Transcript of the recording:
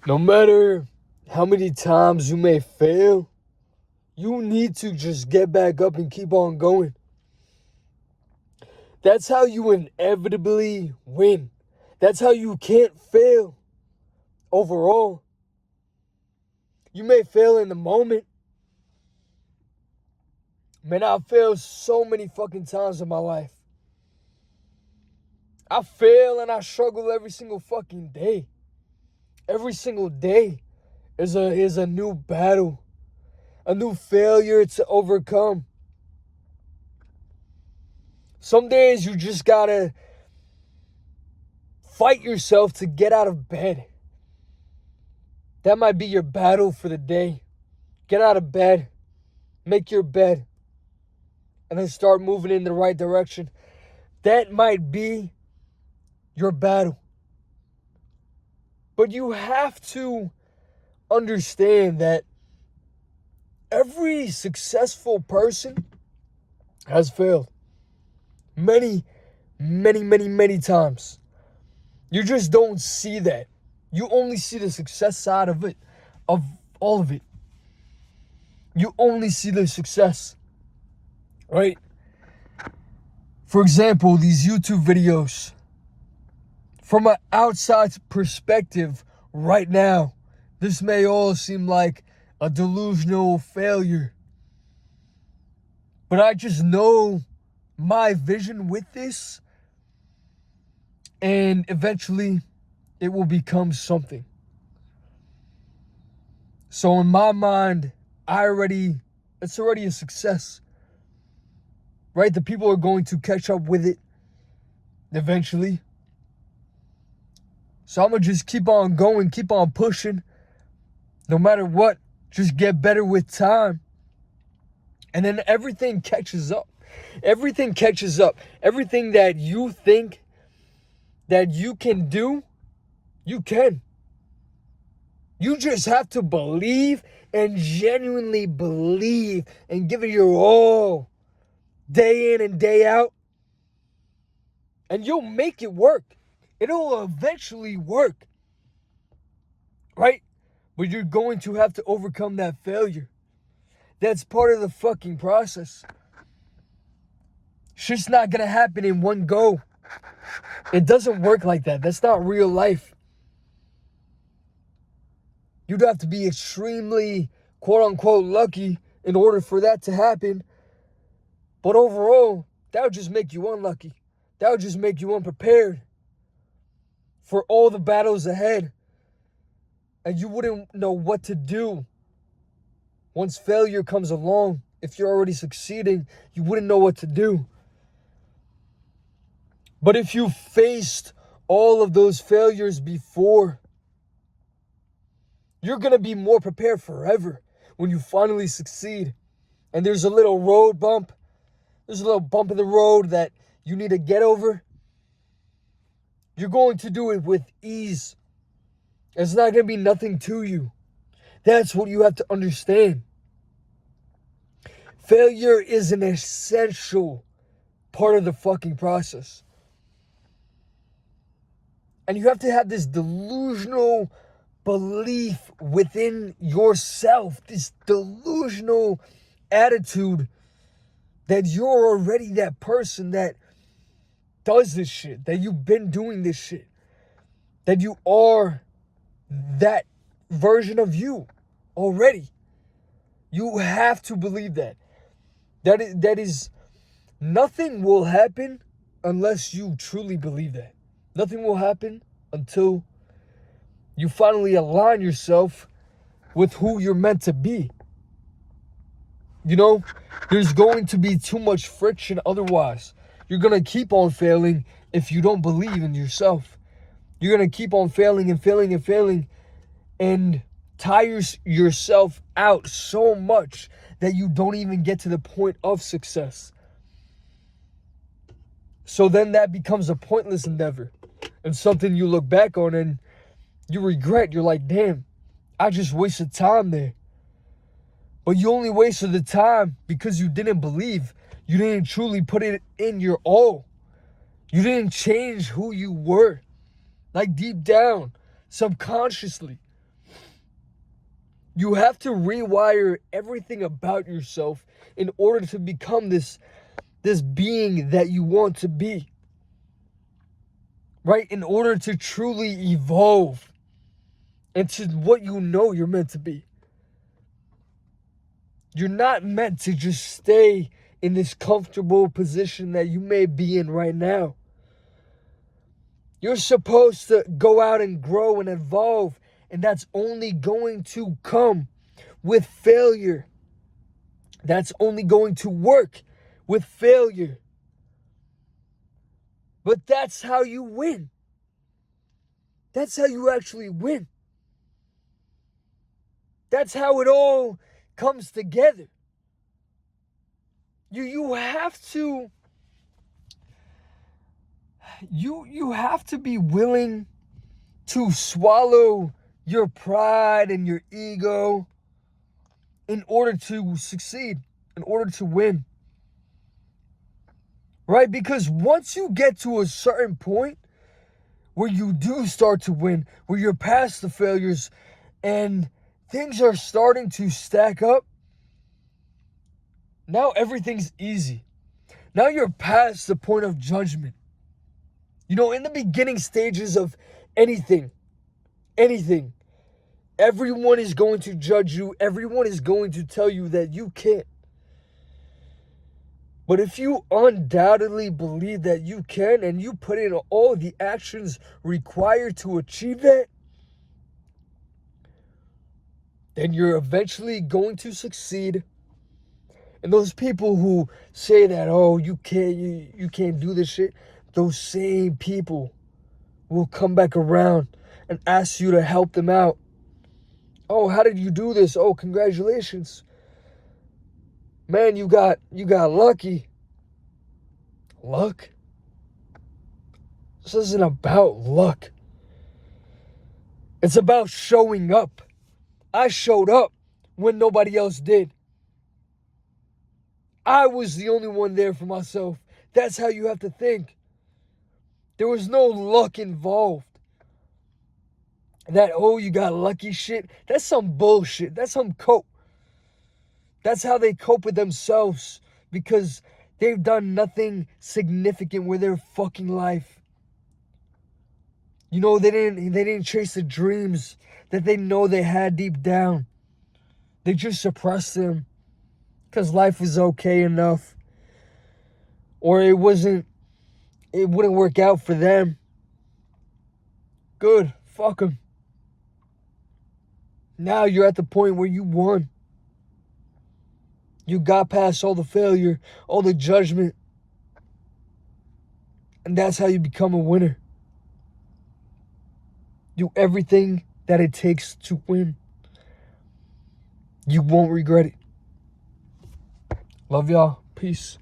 No matter how many times you may fail, you need to just get back up and keep on going. That's how you inevitably win. That's how you can't fail overall. You may fail in the moment. Man, I've failed so many fucking times in my life. I fail and I struggle every single fucking day. Every single day is a new battle, a new failure to overcome. Some days you just gotta fight yourself to get out of bed. That might be your battle for the day. Get out of bed, make your bed, and then start moving in the right direction. That might be your battle. But you have to understand that every successful person has failed many, many, many, many times. You just don't see that. You only see the success side of it, of all of it. You only see the success, right? For example, these YouTube videos. From an outside perspective, right now, this may all seem like a delusional failure. But I just know my vision with this, and eventually it will become something. So in my mind, it's already a success. Right? The people are going to catch up with it eventually. So I'm going to just keep on going, keep on pushing. No matter what, just get better with time. And then everything catches up. Everything catches up. Everything that you think that you can do, you can. You just have to believe and genuinely believe and give it your all. Day in and day out. And you'll make it work. It'll eventually work. Right? But you're going to have to overcome that failure. That's part of the fucking process. It's just not gonna happen in one go. It doesn't work like that. That's not real life. You'd have to be extremely, quote unquote, lucky in order for that to happen. But overall, that would just make you unlucky. That would just make you unprepared for all the battles ahead. And you wouldn't know what to do. Once failure comes along, if you're already succeeding, you wouldn't know what to do. But if you faced all of those failures before, you're going to be more prepared forever when you finally succeed. And there's a little road bump. There's a little bump in the road that you need to get over. You're going to do it with ease. It's not going to be nothing to you. That's what you have to understand. Failure is an essential part of the fucking process. And you have to have this delusional belief within yourself, this delusional attitude that you're already that person that does this shit, that you've been doing this shit, that you are that version of you already. You have to believe that. That is, nothing will happen unless you truly believe that. Nothing will happen until you finally align yourself with who you're meant to be. You know, there's going to be too much friction otherwise. You're going to keep on failing if you don't believe in yourself. You're going to keep on failing and failing and failing and tire yourself out so much that you don't even get to the point of success. So then that becomes a pointless endeavor and something you look back on and you regret. You're like, damn, I just wasted time there. But you only wasted the time because you didn't believe. You didn't truly put it in your all. You didn't change who you were. Like deep down, subconsciously. You have to rewire everything about yourself in order to become this being that you want to be. Right? In order to truly evolve into what you know you're meant to be. You're not meant to just stay in this comfortable position that you may be in right now. You're supposed to go out and grow and evolve, and that's only going to come with failure. That's only going to work with failure. But that's how you win. That's how you actually win. That's how it all comes together. You have to you have to be willing to swallow your pride and your ego in order to succeed, in order to win. Right? Because once you get to a certain point where you do start to win, where you're past the failures and things are starting to stack up, now everything's easy. Now you're past the point of judgment. You know, in the beginning stages of anything, everyone is going to judge you. Everyone is going to tell you that you can't. But if you undoubtedly believe that you can and you put in all the actions required to achieve that, then you're eventually going to succeed. And those people who say that, oh, you can't do this shit, those same people will come back around and ask you to help them out. Oh, how did you do this? Oh, congratulations. Man, you got lucky. Luck? This isn't about luck. It's about showing up. I showed up when nobody else did. I was the only one there for myself. That's how you have to think. There was no luck involved. That, oh, you got lucky shit, that's some bullshit. That's some cope. That's how they cope with themselves because they've done nothing significant with their fucking life. You know, they didn't chase the dreams that they know they had deep down. They just suppressed them because life was okay enough. Or it wouldn't work out for them. Good. Fuck them. Now you're at the point where you won. You got past all the failure, all the judgment. And that's how you become a winner. Do everything that it takes to win. You won't regret it. Love y'all. Peace.